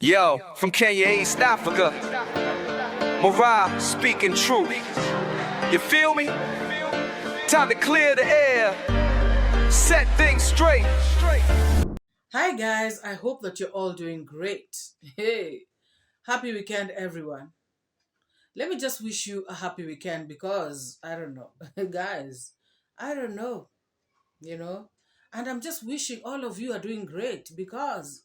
Yo, from Kenya, East Africa, MORAA speaking truth. You feel me? Time to clear the air, set things straight. Hi guys, I hope that you're all doing great. Hey, happy weekend everyone. Let me just wish you a happy weekend because I don't know. Guys, I don't know, and I'm just wishing all of you are doing great because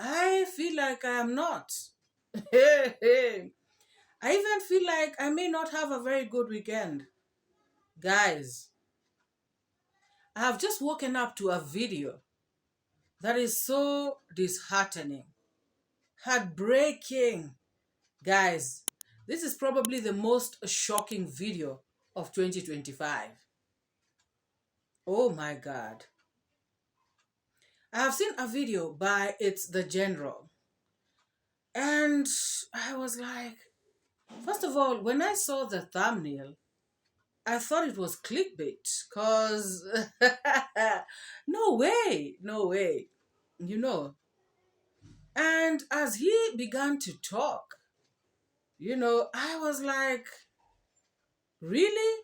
I feel like I am not. Hey, hey. I even feel like I may not have a very good weekend. Guys, I have just woken up to a video that is so disheartening, heartbreaking. Guys, this is probably the most shocking video of 2025. Oh my God. I have seen a video by It's the General. And I was like, first of all, when I saw the thumbnail, I thought it was clickbait because no way, no way, you know. And as he began to talk, I was like, really?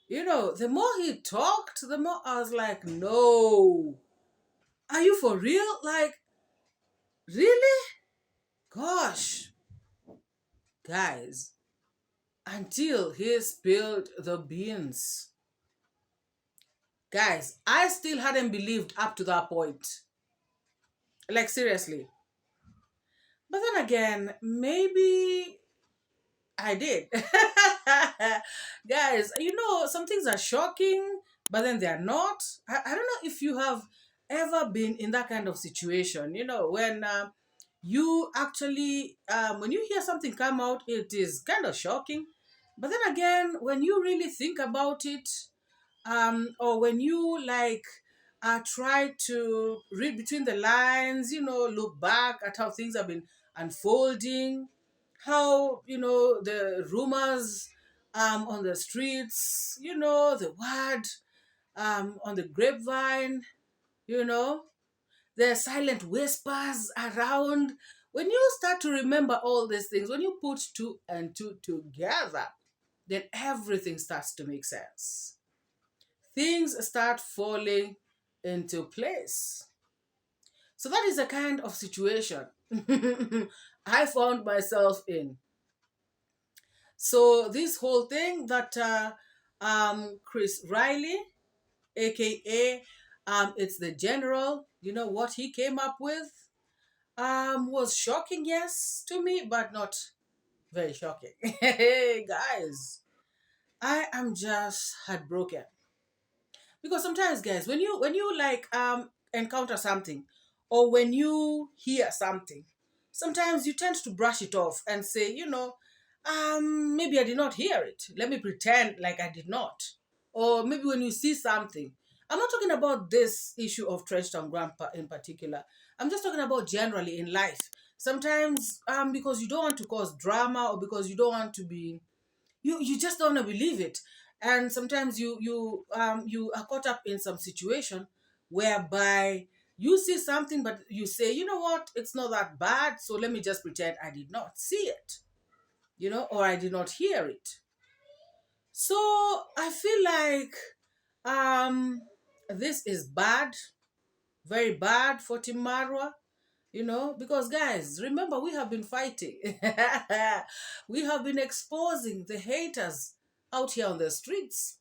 The more he talked, the more I was like, no. Are you for real? Like, really? Gosh. Guys, until he spilled the beans. Guys, I still hadn't believed up to that point. Like, seriously. But then again, maybe I did. Guys, some things are shocking, but then they are not. I don't know if you have ever been in that kind of situation, when you actually, when you hear something come out, it is kind of shocking. But then again, when you really think about it, or when you try to read between the lines, look back at how things have been unfolding, how the rumors on the streets, the word on the grapevine, you know the silent whispers around. When you start to remember all these things, when you put two and two together, then everything starts to make sense. Things start falling into place. So that is the kind of situation I found myself in. So this whole thing that Chris Riley, aka it's the general, what he came up with was shocking, yes, to me, but not very shocking. Hey guys, I am just heartbroken. Because sometimes, guys, when you encounter something, or when you hear something, sometimes you tend to brush it off and say, maybe I did not hear it. Let me pretend like I did not. Or maybe when you see something, I'm not talking about this issue of Trenchtown Grandpa in particular. I'm just talking about generally in life. Sometimes, because you don't want to cause drama, or because you don't want to be, you just don't want to believe it, and sometimes you are caught up in some situation whereby you see something, but you say, you know what, it's not that bad, so let me just pretend I did not see it, or I did not hear it. So I feel like this is bad, very bad for Team Marwa. Because guys, remember, we have been fighting. We have been exposing the haters out here on the streets.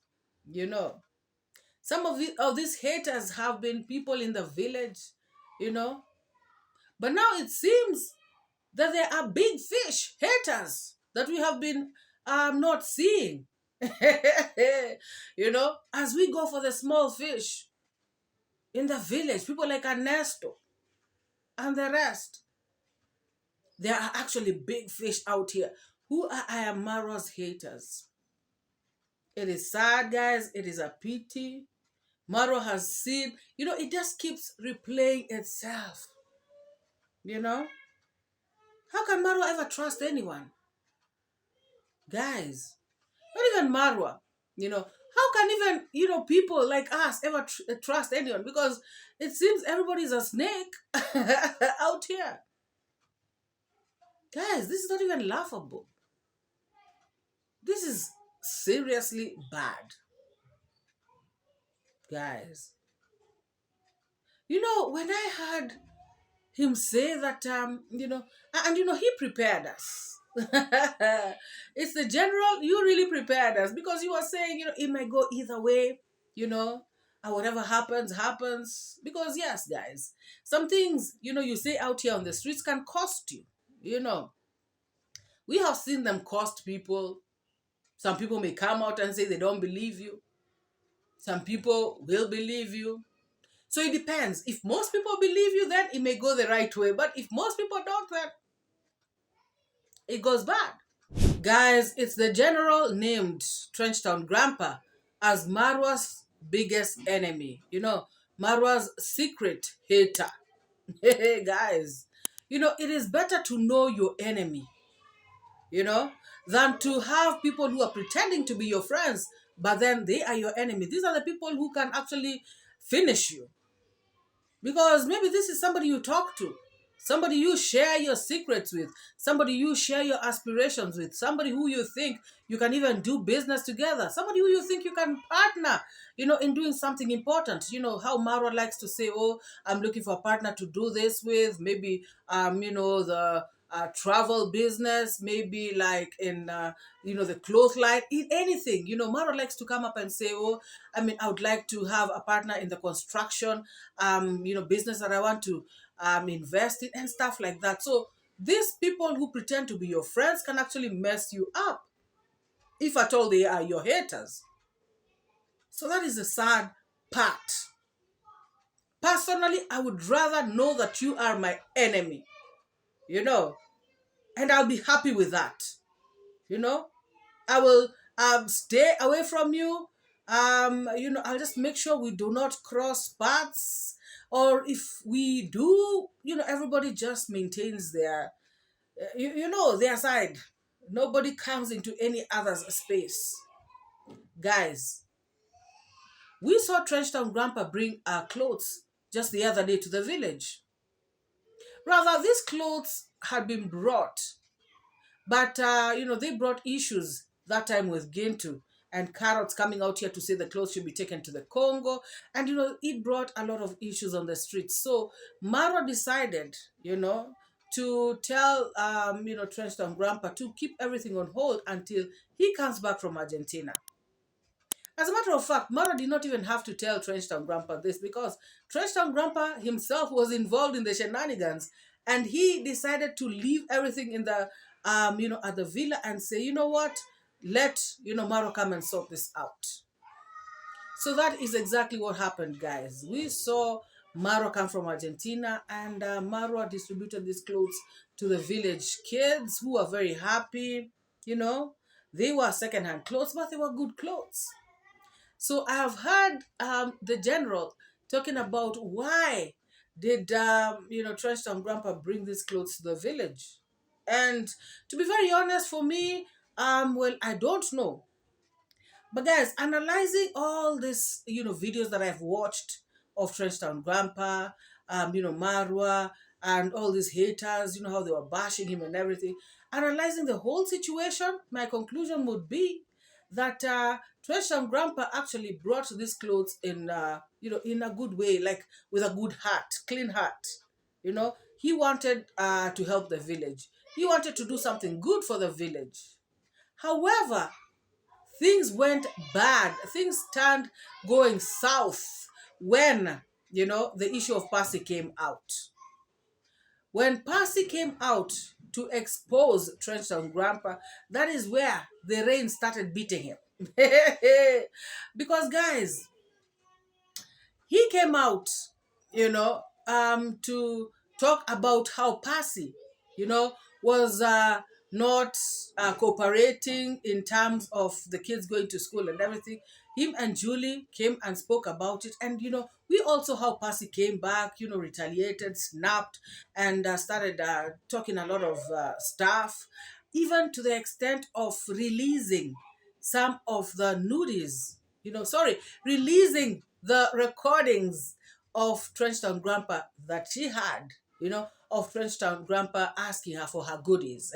Some of these haters have been people in the village, you know. But now it seems that there are big fish haters that we have been not seeing. As we go for the small fish in the village, people like Ernesto and the rest. There are actually big fish out here who are Marwa's haters. It is sad, guys. It is a pity. Marwa has seen, it just keeps replaying itself. How can Marwa ever trust anyone? Guys, not even Marwa. How can even, people like us ever trust anyone? Because it seems everybody's a snake out here. Guys, this is not even laughable. This is seriously bad. Guys, when I heard him say that, and he prepared us. It's the general, you really prepared us, because you were saying, it might go either way, and whatever happens, happens. Because, yes, guys, some things, you say out here on the streets can cost you, We have seen them cost people. Some people may come out and say they don't believe you. Some people will believe you. So it depends. If most people believe you, then it may go the right way. But if most people don't, then it goes bad. Guys, it's the general named Trenchtown Grandpa as Marwa's biggest enemy. Marwa's secret hater. Hey, guys, it is better to know your enemy, than to have people who are pretending to be your friends, but then they are your enemy. These are the people who can actually finish you. Because maybe this is somebody you talk to, somebody you share your secrets with, somebody you share your aspirations with, somebody who you think you can even do business together, somebody who you think you can partner, in doing something important. How Marwa likes to say, oh, I'm looking for a partner to do this with, maybe, the travel business, maybe like in, the cloth line, anything. Marwa likes to come up and say, oh, I would like to have a partner in the construction, business that I want to invest in and stuff like that. So these people who pretend to be your friends can actually mess you up, if at all they are your haters. So that is the sad part. Personally, I would rather know that you are my enemy, and I'll be happy with that. I will stay away from you. I'll just make sure we do not cross paths. Or if we do, everybody just maintains their side. Nobody comes into any other's space. Guys, we saw Trenchtown Grandpa bring our clothes just the other day to the village. Rather, these clothes had been brought, but, they brought issues that time with Gintu and Carrots coming out here to say the clothes should be taken to the Congo. And, it brought a lot of issues on the streets. So Marwa decided, to tell, Trenchtown Grandpa to keep everything on hold until he comes back from Argentina. As a matter of fact, Mara did not even have to tell Trenchtown Grandpa this, because Trenchtown Grandpa himself was involved in the shenanigans, and he decided to leave everything in the, at the villa and say, you know what, let, Mara come and sort this out. So that is exactly what happened, guys. We saw Marwa come from Argentina, and Marwa distributed these clothes to the village kids, who were very happy. They were secondhand clothes, but they were good clothes. So I have heard the general talking about why did Trenchtown Grandpa bring these clothes to the village. And to be very honest, for me, I don't know. But guys, analyzing all these, videos that I've watched of Trenchtown Grandpa, Marwa, and all these haters, how they were bashing him and everything, analyzing the whole situation, my conclusion would be that Trenchtown Grandpa actually brought these clothes in, in a good way, like with a good heart, clean heart. He wanted to help the village. He wanted to do something good for the village. However, things went bad. Things turned going south when, the issue of Percy came out. When Percy came out to expose Trenchtown Grandpa, that is where the rain started beating him. Because, guys, he came out, to talk about how Percy, was not cooperating in terms of the kids going to school and everything. Him and Julie came and spoke about it. And, we also how Percy came back, retaliated, snapped, and started talking a lot of stuff, even to the extent of releasing some of the nudies, releasing the recordings of Trenchtown Grandpa that she had, of Frenchtown Grandpa asking her for her goodies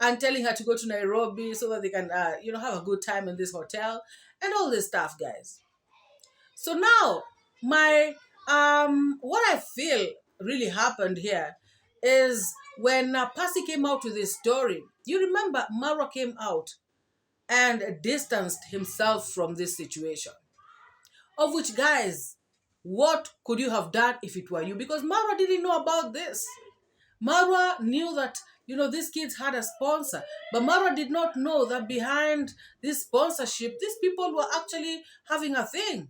and telling her to go to Nairobi so that they can, have a good time in this hotel and all this stuff, guys. So now, my what I feel really happened here is when Percy came out with his story. You remember, Marwa came out and distanced himself from this situation. Of which, guys, what could you have done if it were you? Because Marwa didn't know about this. Marwa knew that, these kids had a sponsor, but Marwa did not know that behind this sponsorship, these people were actually having a thing,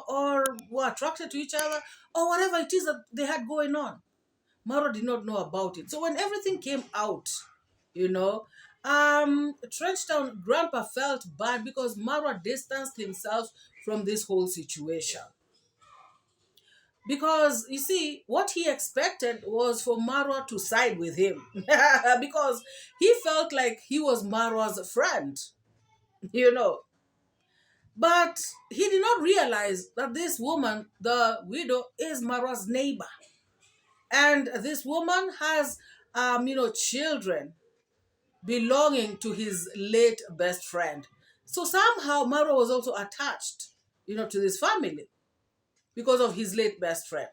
or were attracted to each other, or whatever it is that they had going on. Marwa did not know about it. So when everything came out, Trenchtown Grandpa felt bad because Marwa distanced himself from this whole situation. Because you see, what he expected was for Marwa to side with him because he felt like he was Marwa's friend, you know. But he did not realize that this woman, the widow, is Marwa's neighbor. And this woman has, children belonging to his late best friend. So somehow Marwa was also attached, to this family because of his late best friend.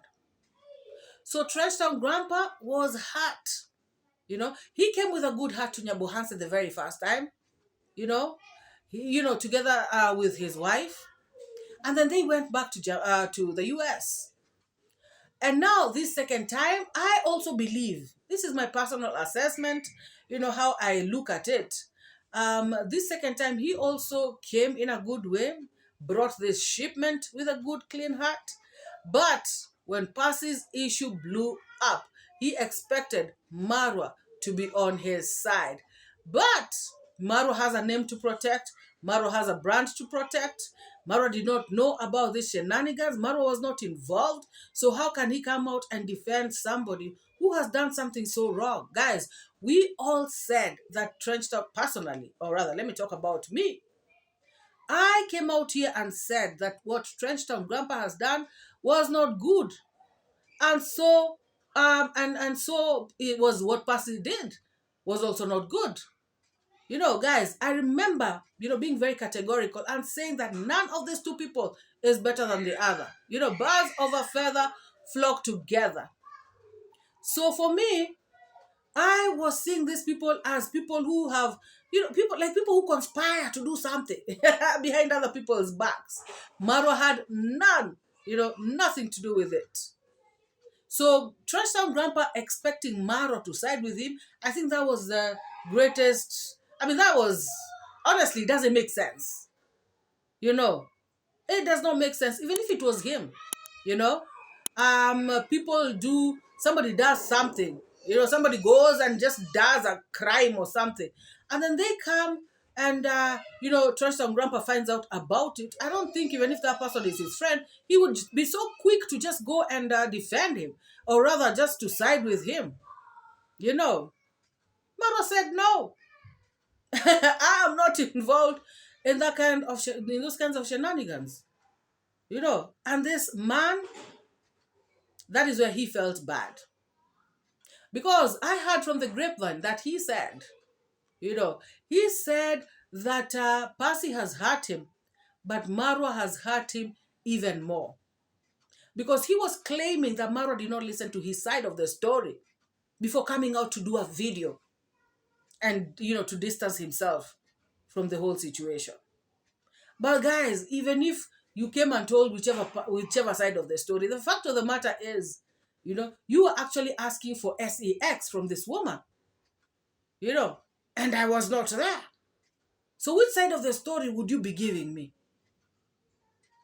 So Trenchtown Grandpa was hurt. He came with a good heart to Nyabohanse the very first time, together with his wife. And then they went back to the US. And now, this second time, I also believe, this is my personal assessment, how I look at it. This second time, he also came in a good way, brought this shipment with a good, clean heart. But when Percy's issue blew up, he expected Marwa to be on his side. But Marwa has a name to protect. Marwa has a brand to protect. Marwa did not know about these shenanigans. Marwa was not involved. So how can he come out and defend somebody who has done something so wrong? Guys, we all said that Trenchtown personally, or rather, let me talk about me. I came out here and said that what Trenchtown Grandpa has done was not good. And so, and so it was what Percy did was also not good. Guys, I remember, being very categorical and saying that none of these two people is better than the other. Birds of a feather flock together. So for me, I was seeing these people as people who have, people who conspire to do something behind other people's backs. Marwa had nothing to do with it. So Trenchtown Grandpa expecting Marwa to side with him, I think that was the greatest. That was, honestly, it doesn't make sense. It does not make sense, even if it was him. Somebody does something. Somebody goes and just does a crime or something, and then they come and Trenchtown Grandpa finds out about it. I don't think even if that person is his friend, he would be so quick to just go and defend him, or rather just to side with him. Marwa said no. I am not involved in in those kinds of shenanigans. And this man, that is where he felt bad. Because I heard from the grapevine that he said, that Percy has hurt him, but Marwa has hurt him even more. Because he was claiming that Marwa did not listen to his side of the story before coming out to do a video and, to distance himself from the whole situation. But guys, even if you came and told whichever side of the story, the fact of the matter is, you are actually asking for sex from this woman, and I was not there. So which side of the story would you be giving me?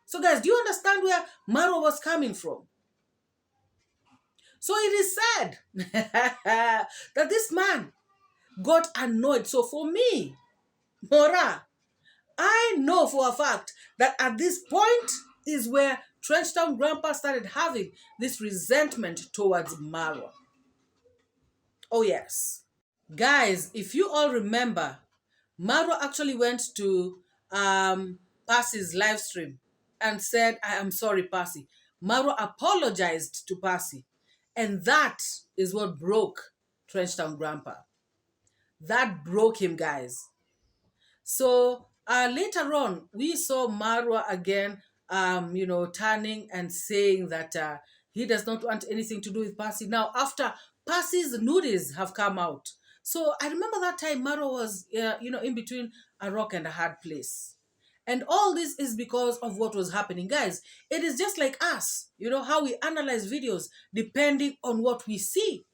So guys, do you understand where Marwa was coming from? So it is said that this man got annoyed. So for me, MORAA, I know for a fact that at this point is where Trenchtown Grandpa started having this resentment towards Marwa. Oh yes. Guys, if you all remember, Marwa actually went to Percy's live stream and said, I am sorry, Percy. Marwa apologized to Percy And that is what broke Trenchtown Grandpa. That broke him, guys. So later on, we saw Marwa again, turning and saying that he does not want anything to do with Percy. Now, after Percy's nudies have come out. So I remember that time Marwa was, in between a rock and a hard place. And all this is because of what was happening. Guys, it is just like us, how we analyze videos depending on what we see.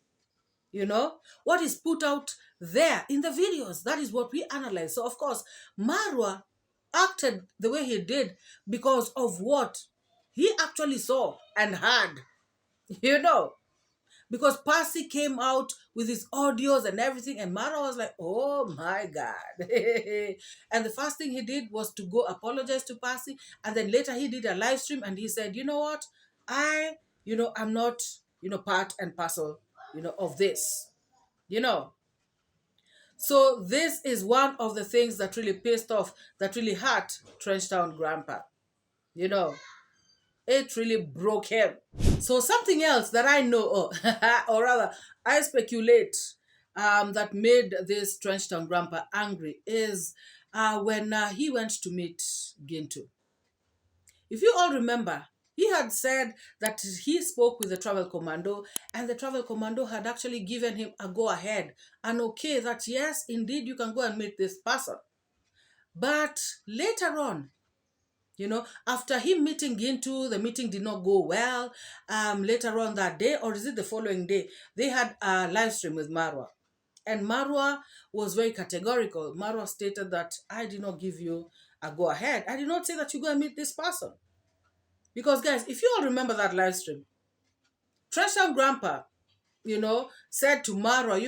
What is put out there in the videos, that is what we analyze. So of course Marwa acted the way he did because of what he actually saw and heard, you know because Percy came out with his audios and everything, and Marwa was like, oh my God. And the first thing he did was to go apologize to Percy, and then later he did a live stream and he said, you know what, I'm not part and parcel of this. you know so this is one of the things that really pissed off, that really hurt Trenchtown Grandpa. you know it really broke him. So something else that I know, or rather I speculate, that made this Trenchtown Grandpa angry is when he went to meet Gintu. If you all remember, he had said that he spoke with the travel commando, and the travel commando had actually given him a go ahead, and okay, that yes, indeed, you can go and meet this person. But later on, after him meeting Gintu, the meeting did not go well. Later on that day, or is it the following day, they had a live stream with Marwa. And Marwa was very categorical. Marwa stated that I did not give you a go ahead. I did not say that you go and meet this person. Because guys, if you all remember that live stream, Trenchtown Grandpa, said to Marwa,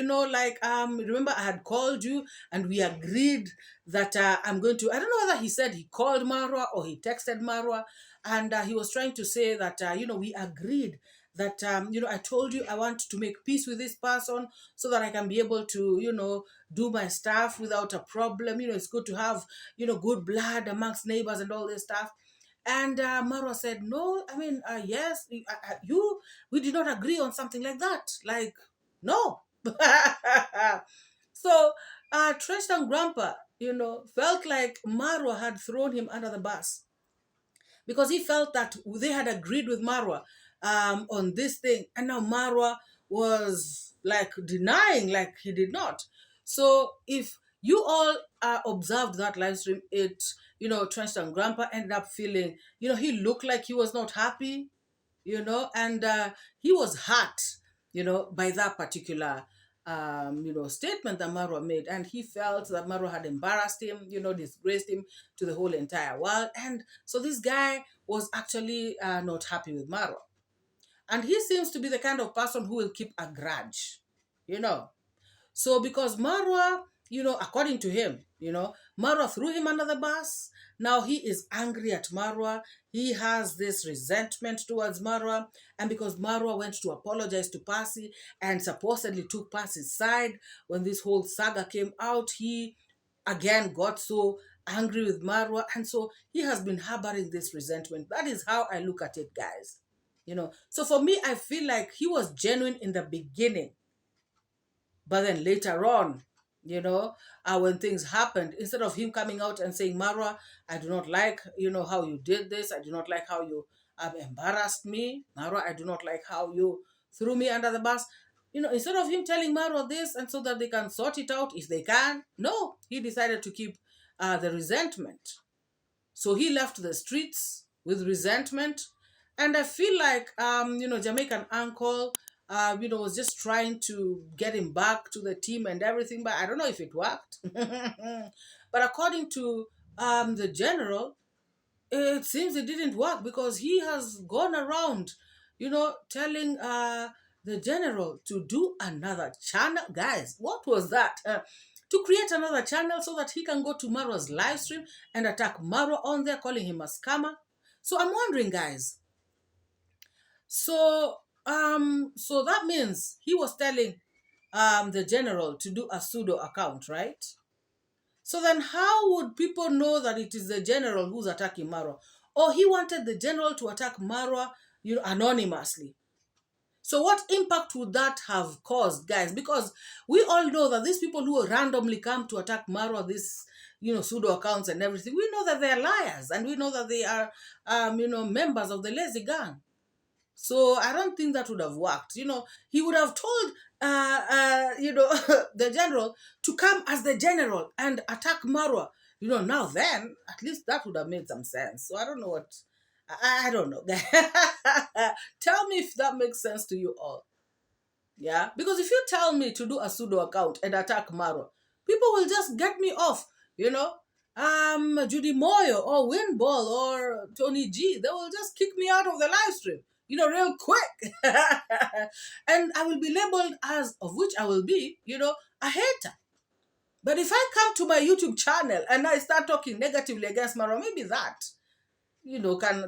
remember I had called you and we agreed that I'm going to, I don't know whether he said he called Marwa or he texted Marwa, and he was trying to say that, we agreed that, I told you I want to make peace with this person so that I can be able to, do my stuff without a problem. It's good to have, good blood amongst neighbors and all this stuff. And Marwa said, no, I mean, yes, we did not agree on something like that. Like, no. So, Trenchtown Grandpa, felt like Marwa had thrown him under the bus, because he felt that they had agreed with Marwa on this thing. And now Marwa was like denying, like he did not. So if you all observed that live stream, Trenchtown Grandpa ended up feeling, he looked like he was not happy, and he was hurt, by that particular statement that Marwa made. And he felt that Marwa had embarrassed him, disgraced him to the whole entire world. And so this guy was actually not happy with Marwa. And he seems to be the kind of person who will keep a grudge, So because Marwa, according to him, Marwa threw him under the bus. Now he is angry at Marwa. He has this resentment towards Marwa. And because Marwa went to apologize to Percy and supposedly took Percy's side when this whole saga came out, he again got so angry with Marwa. And so he has been harboring this resentment. That is how I look at it, guys. So for me, I feel like he was genuine in the beginning. But then later on, when things happened, instead of him coming out and saying, Marwa, I do not like, how you did this. I do not like how you embarrassed me. Marwa, I do not like how you threw me under the bus. Instead of him telling Marwa this, and so that they can sort it out if they can, no, he decided to keep the resentment. So he left the streets with resentment. And I feel like, Jamaican uncle, was just trying to get him back to the team and everything, but I don't know if it worked. But according to the general, it seems it didn't work, because he has gone around, telling the general to do another channel. Guys, what was that? To create another channel so that he can go to Marwa's live stream and attack Marwa on there, calling him a scammer. So I'm wondering, guys. So that means he was telling the general to do a pseudo account, right? So then how would people know that it is the general who's attacking Marwa? Or he wanted the general to attack Marwa, anonymously. So what impact would that have caused, guys? Because we all know that these people who randomly come to attack Marwa, this, pseudo accounts and everything, we know that they're liars, and we know that they are, members of the lazy gang. So I don't think that would have worked. He would have told, the general to come as the general and attack Marwa. Now then, at least that would have made some sense. So I don't know what, I don't know. Tell me if that makes sense to you all. Yeah, because if you tell me to do a pseudo account and attack Marwa, people will just get me off. Judy Moyo or Winball or Tony G, they will just kick me out of the live stream, real quick. And I will be labeled as, of which I will be, a hater. But if I come to my YouTube channel and I start talking negatively against Marwa, maybe that,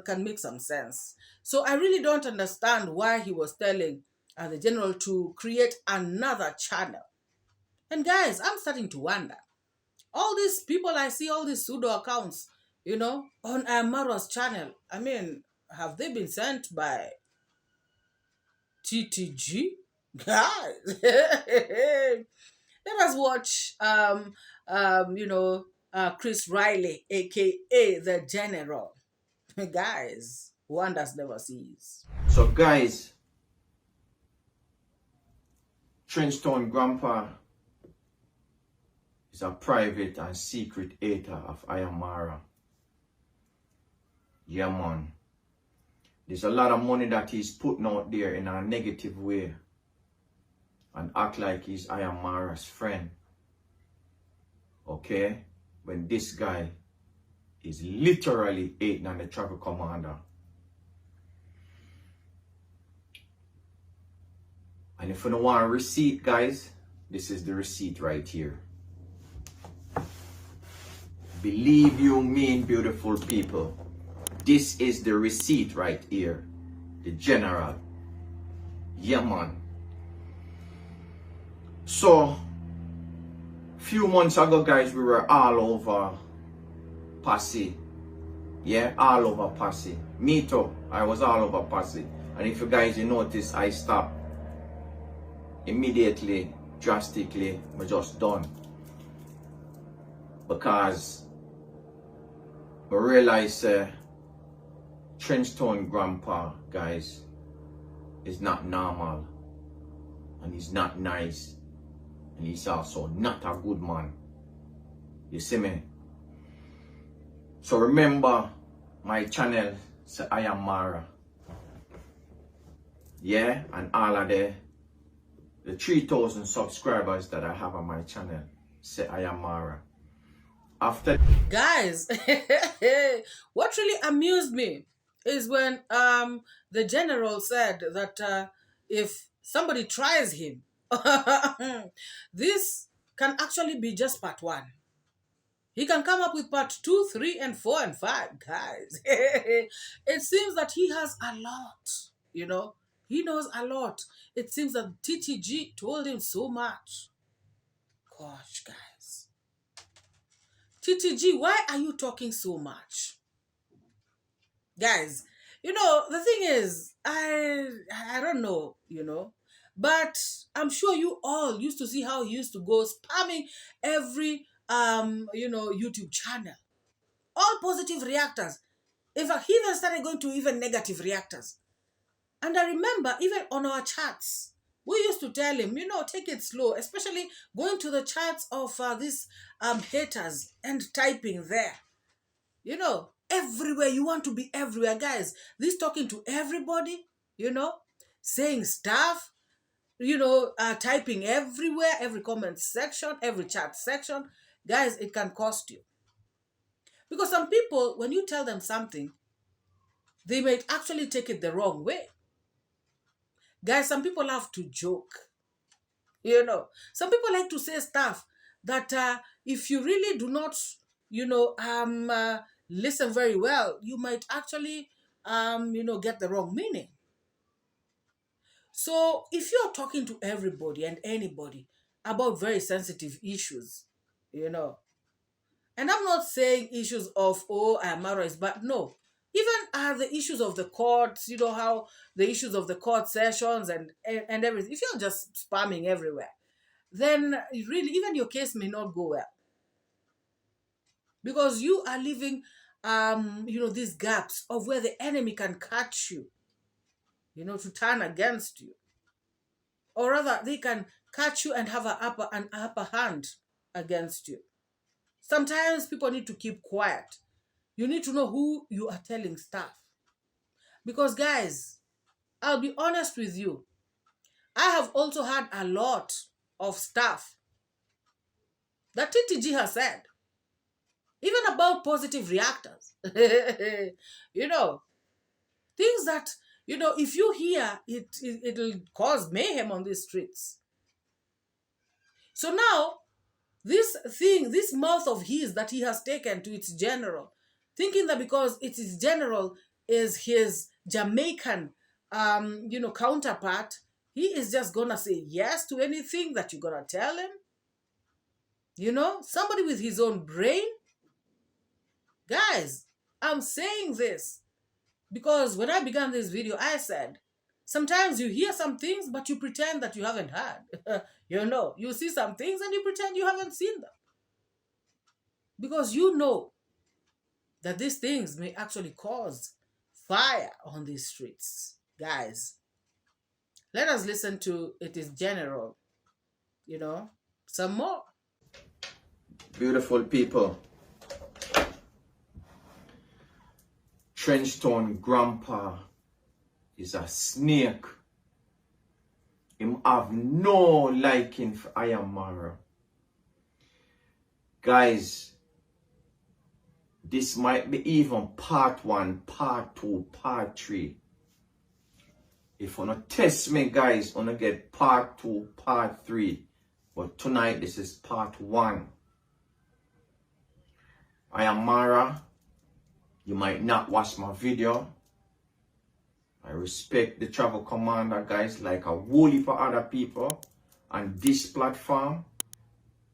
can make some sense. So I really don't understand why he was telling the general to create another channel. And guys, I'm starting to wonder. All these people I see, all these pseudo accounts, on Marwa's channel, I mean, have they been sent by TTG? Guys, let us watch, Chris Riley, aka the General. Guys, wonders never cease. So guys, Trenchtown Grandpa is a private and secret hater of MORAA. Yeah, man. There's a lot of money that he's putting out there in a negative way and act like he's MORAA's friend. Okay? When this guy is literally hating on the travel commander. And if you don't want a receipt, guys, this is the receipt right here. Believe you me, beautiful people. This is the receipt right here. The general. Yeah, man. So, few months ago, guys, we were all over Posse. Yeah, all over Posse. Me too. I was all over Posse. And if you guys you notice, I stopped immediately, drastically. We're just done. Because I realize Trenchtown Grandpa, guys, is not normal. And he's not nice. And he's also not a good man. You see me? So remember my channel, say I am MORAA. Yeah, and all of the 3,000 subscribers that I have on my channel, say I am MORAA. After guys, what really amused me is when the general said that if somebody tries him, this can actually be just part 1. He can come up with part 2, 3, and 4, and 5, guys. It seems that he has a lot, He knows a lot. It seems that TTG told him so much. Gosh, guys. TTG, why are you talking so much? Guys, the thing is, I don't know, but I'm sure you all used to see how he used to go spamming every YouTube channel. All positive reactors. In fact, he even started going to even negative reactors. And I remember even on our chats, we used to tell him, take it slow, especially going to the chats of these haters and typing there. Everywhere. You want to be everywhere, guys. This talking to everybody, saying stuff, typing everywhere, every comment section, every chat section. Guys, it can cost you. Because some people, when you tell them something, they might actually take it the wrong way. Guys, some people love to joke. Some people like to say stuff that if you really do not, listen very well, you might actually, get the wrong meaning. So if you're talking to everybody and anybody about very sensitive issues, and I'm not saying issues of, MORAA is bad. No, Even the issues of the courts, you know, how the issues of the court sessions and everything. If you're just spamming everywhere, then really even your case may not go well, because you are leaving you know, these gaps of where the enemy can catch you, you know, to turn against you, or rather they can catch you and have an upper hand against you. Sometimes people need to keep quiet. You need to know who you are telling stuff, because guys, I'll be honest with you, I have also had a lot of stuff that TTG has said, even about positive reactors. You know, things that, you know, if you hear it, it'll cause mayhem on these streets. So now, this thing, this mouth of his that he has taken to its general, thinking that because its general is his Jamaican, you know, counterpart, he is just gonna say yes to anything that you're gonna tell him. You know, somebody with his own brain. Guys, I'm saying this because when I began this video, I said, sometimes you hear some things, but you pretend that you haven't heard. You know, you see some things and you pretend you haven't seen them. Because you know that these things may actually cause fire on these streets. Guys, let us listen to it is general, you know, some more. Beautiful people. Trenchtown grandpa is a snake. Him have no liking for MORAA. Guys, this might be even part 1, part 2, part 3. If you wanna test me, guys, wanna get part 2, part 3. But tonight, this is part 1. MORAA, you might not watch my video. I respect the travel commander, guys, like a whole heap of other people on this platform.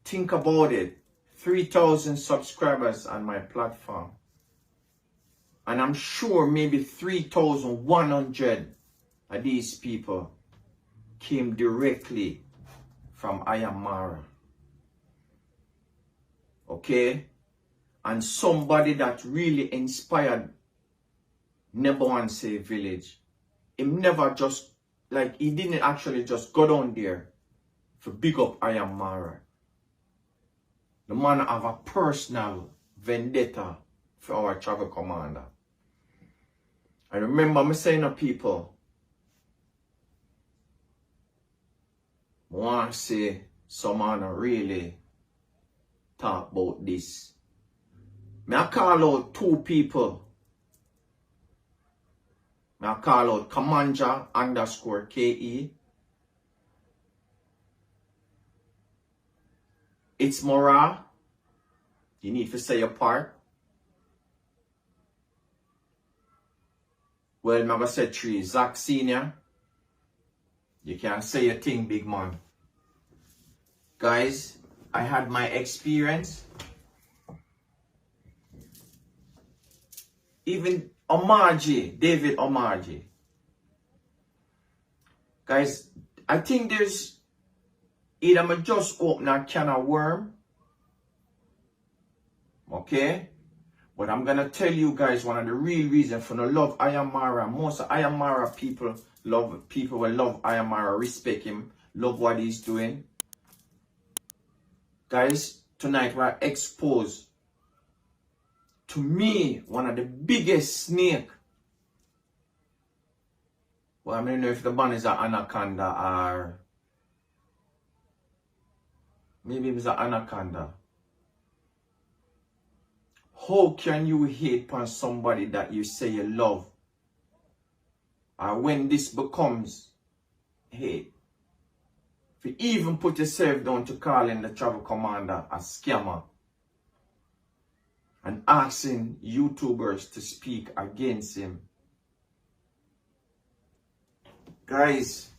Think about it. 3,000 subscribers on my platform. And I'm sure maybe 3,100 of these people came directly from MORAA. Okay? And somebody that really inspired number one say village. Him never just, like, he didn't actually just go down there for big up MORAA. The man have a personal vendetta for our travel commander. I remember me saying to people, I want to say someone really talk about this. I call out 2 people. I call out 𝐾𝐎_KE. It's MORAA. You need to say your part. Well, I'm going to say 3. Zach Senior. You can say your thing, big man. Guys, I had my experience. Even David Omarji. Guys, I think there's either I just open a can of worm. Okay? But I'm gonna tell you guys one of the real reasons for no love MORAA. Most of MORAA people will love MORAA, respect him, love what he's doing. Guys, tonight we're exposed to me, one of the biggest snake. Well, I don't know if the man is an anaconda or maybe it's an anaconda. How can you hate on somebody that you say you love? Or when this becomes hate, if you even put yourself down to calling the travel commander a scammer, and asking YouTubers to speak against him. Guys,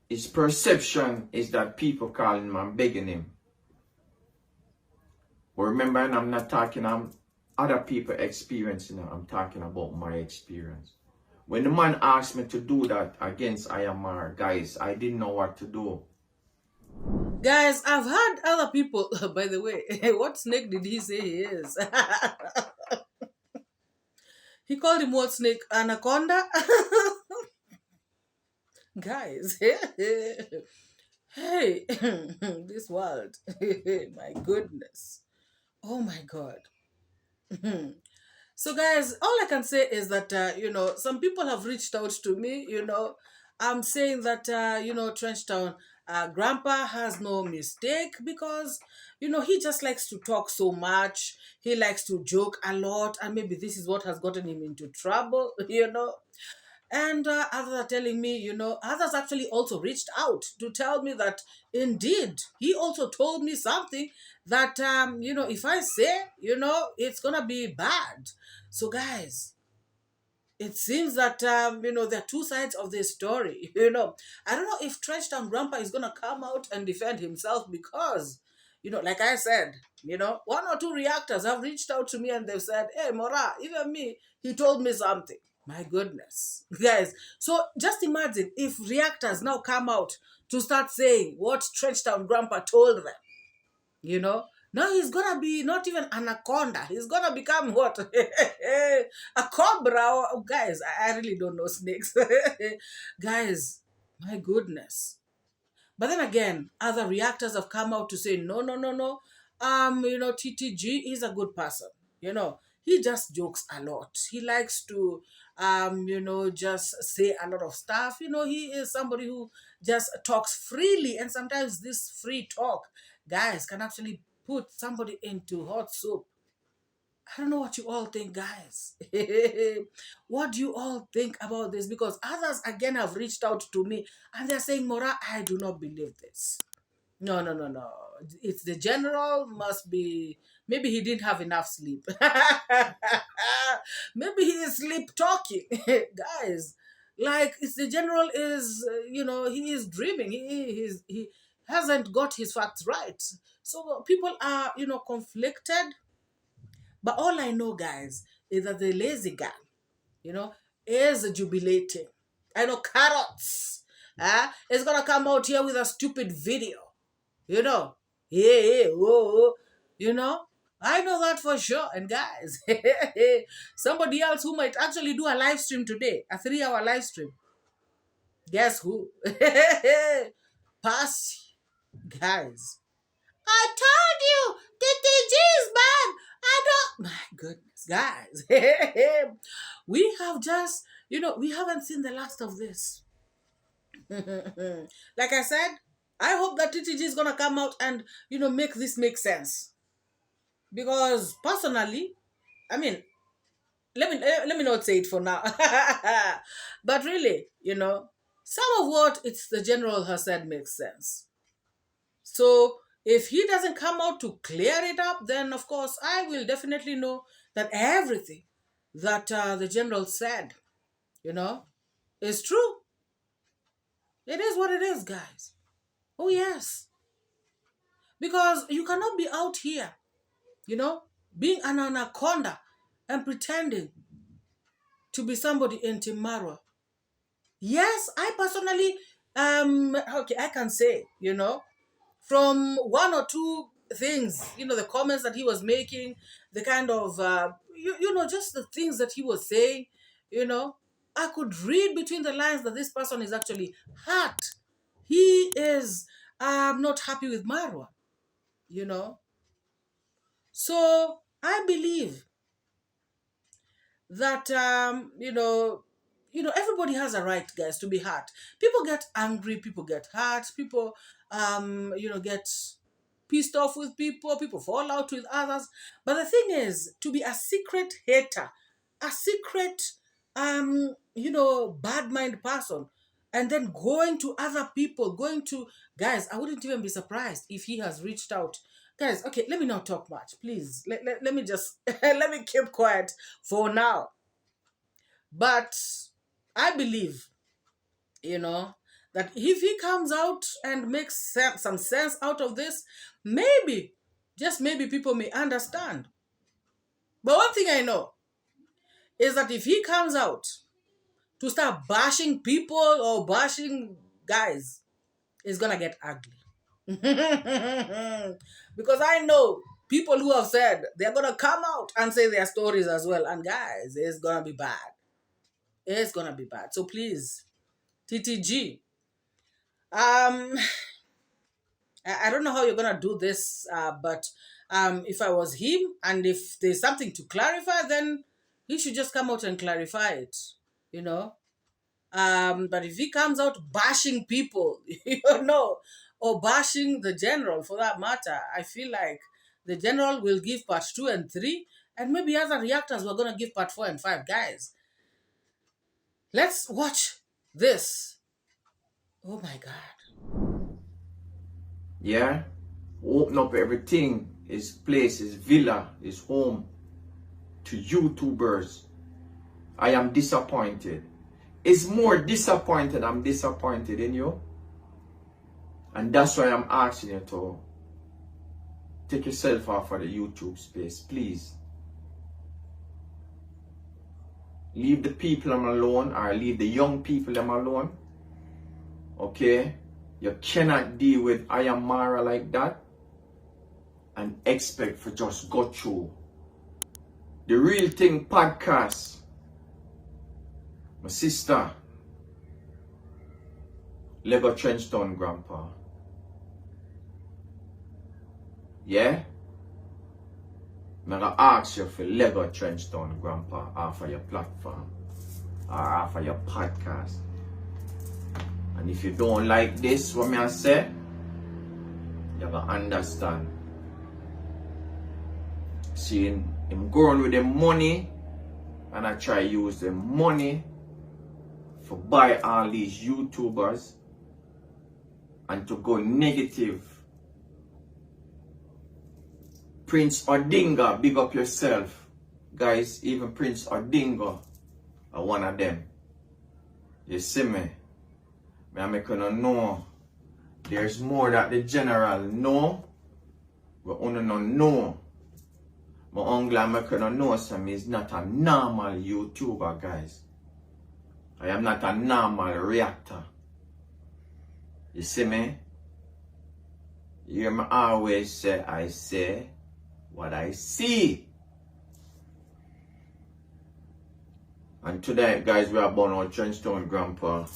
his perception is that people calling him and begging him. But remember, I'm not talking other people experience, I'm talking about my experience. When the man asked me to do that against IMR, guys, I didn't know what to do. Guys, I've heard other people, by the way, what snake did he say he is? He called him what snake? Anaconda? Guys, hey, this world, my goodness. Oh my God. So, guys, all I can say is that, some people have reached out to me, I'm saying that, Trenchtown, Grandpa has no mistake because, he just likes to talk so much. He likes to joke a lot, and maybe this is what has gotten him into trouble, And others are telling me, others actually also reached out to tell me that indeed he also told me something that, if I say, it's going to be bad. So, guys, it seems that, there are two sides of this story. I don't know if Trenchtown Grandpa is going to come out and defend himself because, like I said, one or two reactors have reached out to me and they've said, hey, MORAA, even me, he told me something. My goodness. Guys, so just imagine if reactors now come out to start saying what Trenchtown Grandpa told them, Now he's gonna be not even anaconda. He's gonna become what? A cobra. Guys, I really don't know snakes. Guys, my goodness. But then again, other reactors have come out to say, no, no, no, no. TTG is a good person. He just jokes a lot. He likes to, just say a lot of stuff. He is somebody who just talks freely. And sometimes this free talk, guys, can actually put somebody into hot soup. I don't know what you all think, guys. What do you all think about this? Because others again have reached out to me and they're saying, MORAA, I do not believe this. No, no, no, no. It's the general must be, maybe he didn't have enough sleep. Maybe he is sleep talking. Guys, like it's the general is, he is dreaming. He hasn't got his facts right. So people are, conflicted. But all I know, guys, is that the lazy guy, is jubilating. I know carrots. Is gonna come out here with a stupid video. Yeah, yeah, whoa, I know that for sure. And guys, somebody else who might actually do a live stream today, a 3-hour live stream. Guess who? Pass, guys. I told you, TTG is bad. I don't. My goodness, guys. We have just, we haven't seen the last of this. Like I said, I hope that TTG is gonna come out and make this make sense. Because personally, I mean, let me not say it for now. But really, some of what it's the general has said makes sense. So if he doesn't come out to clear it up, then of course I will definitely know that everything that the general said, is true. It is what it is, guys. Oh yes. Because you cannot be out here, being an anaconda and pretending to be somebody in Team Marwa. Yes, I personally, okay, I can say, from one or two things, the comments that he was making, the kind of, just the things that he was saying, I could read between the lines that this person is actually hurt. He is not happy with Marwa, So I believe that, everybody has a right, guys, to be hurt. People get angry, people get hurt, people, get pissed off with people fall out with others. But the thing is, to be a secret hater, a secret, bad mind person, and then going to other people, guys, I wouldn't even be surprised if he has reached out. Guys, okay, let me not talk much, please. Let me just, let me keep quiet for now. But I believe, that if he comes out and makes some sense out of this, maybe, just maybe people may understand. But one thing I know is that if he comes out to start bashing people or bashing guys, it's gonna get ugly. Because I know people who have said they're gonna come out and say their stories as well. And guys, it's gonna be bad. It's gonna be bad. So please, TTG, I don't know how you're gonna do this, but if I was him and if there's something to clarify, then he should just come out and clarify it, you know. But if he comes out bashing people, or bashing the general for that matter, I feel like the general will give part 2 and 3, and maybe other reactors were gonna give part 4 and 5. Guys, let's watch this. Oh my God. Yeah? Open up everything. His place, his villa, his home to YouTubers. I am disappointed. It's more disappointed I'm disappointed in you. And that's why I'm asking you to take yourself off of the YouTube space, please. Leave the people alone, or leave the young people alone. Okay? You cannot deal with I am Marwa like that and expect for just go through. The Real Thing podcast. My sister, Lego Trenchtown Grandpa. Yeah? I'm gonna ask you for Lego Trenchtown Grandpa off of your platform or off of your podcast. And if you don't like this, what me I say, you're gonna understand. Seeing him going with the money, and I try to use the money to buy all these YouTubers and to go negative. Prince Odinga, big up yourself. Guys, even Prince Odinga are one of them. You see me? I'm making you know there's more that the general know. We only don't know. My uncle I'm making you know some is not a normal YouTuber, guys. I am not a normal reactor. You see me? You hear me always say, I say what I see. And today, guys, we are born on Trenchtown Grandpa.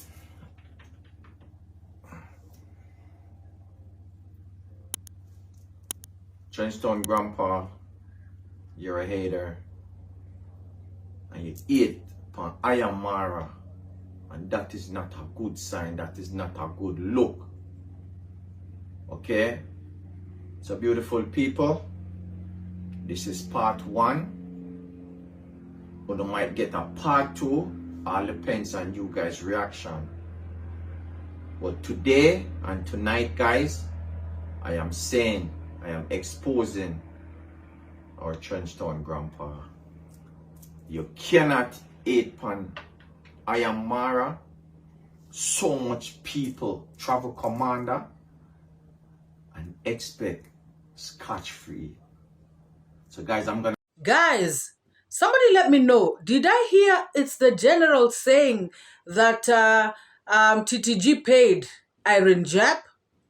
Trenchtown Grandpa, you're a hater. And you eat upon I am Marwa. And that is not a good sign. That is not a good look. Okay? So beautiful people, this is part 1. But I might get a part 2. All depends on you guys' reaction. But today and tonight, guys, I am saying, I am exposing our Trenchtown Grandpa. You cannot eat pan I am Marwa. So much people travel commander and expect scotch-free. So guys, I'm gonna... Guys, somebody let me know. Did I hear it's the general saying that TTG paid Iron Jap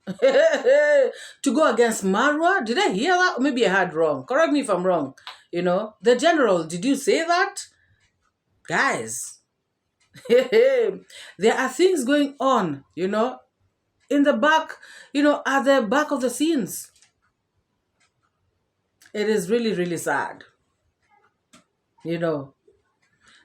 to go against Marwa? Did I hear that? Maybe I heard wrong. Correct me if I'm wrong. You know, the general, did you say that? Guys, there are things going on, you know, in the back, you know, at the back of the scenes. It is really, really sad. You know,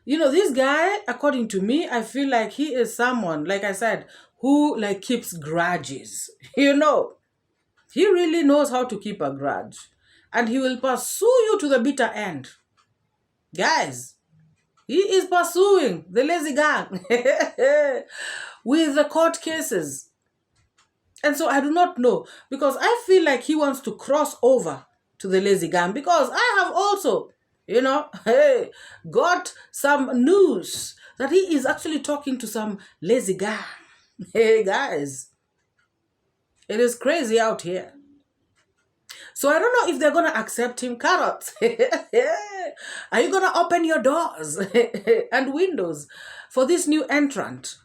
this guy, according to me, I feel like he is someone, like I said, who like keeps grudges. You know, he really knows how to keep a grudge. And he will pursue you to the bitter end. Guys, he is pursuing the lazy gang with the court cases. And so I do not know, because I feel like he wants to cross over to the lazy gang, because I have also, you know, got some news that he is actually talking to some lazy gang. Hey, guys, it is crazy out here. So I don't know if they're going to accept him. Carrots, are you going to open your doors and windows for this new entrant?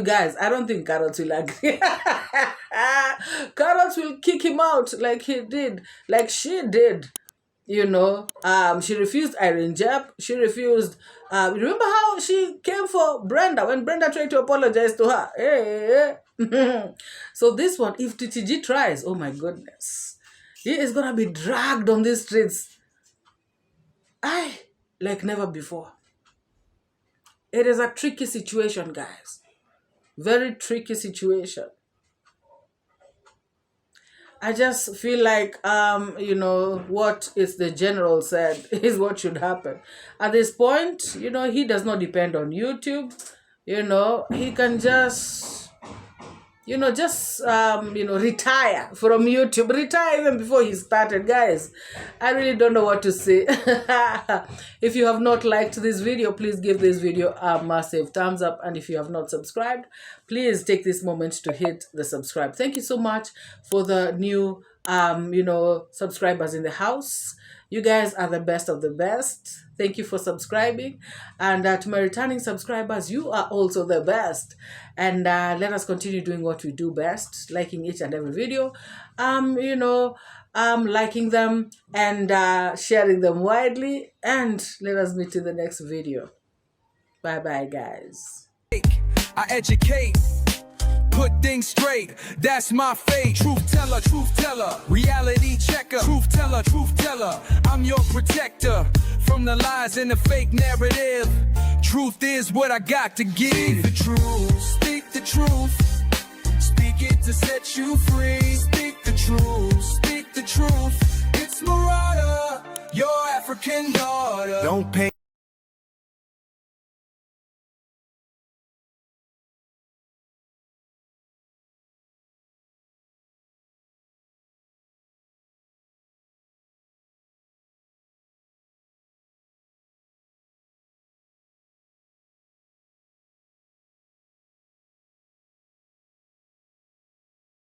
Guys, I don't think Carrots will agree. Carrots will kick him out like he did, like she did. You know, she refused Irene Jep. She refused. Remember how she came for Brenda when Brenda tried to apologize to her? Hey. So this one, if TTG tries, oh my goodness, he is gonna be dragged on these streets. Like never before. It is a tricky situation, guys. Very tricky situation. I just feel like, you know, what is the general said is what should happen. At this point, you know, he does not depend on YouTube. You know, he can just, you know, retire from YouTube. Retire even before he started, guys. I really don't know what to say. If you have not liked this video, please give this video a massive thumbs up. And if you have not subscribed, please take this moment to hit the subscribe. Thank you so much for the new, you know, subscribers in the house. You guys are the best of the best. Thank you for subscribing. And to my returning subscribers, you are also the best. And let us continue doing what we do best, liking each and every video, you know, liking them and sharing them widely. And let us meet in the next video. Bye-bye, guys. I educate, put things straight, that's my fate. Truth teller, reality checker. Truth teller, I'm your protector from the lies and the fake narrative. Truth is what I got to give. Speak the truth, speak the truth. Speak it to set you free. Speak the truth, speak the truth. It's MORAA, your African daughter. Don't pay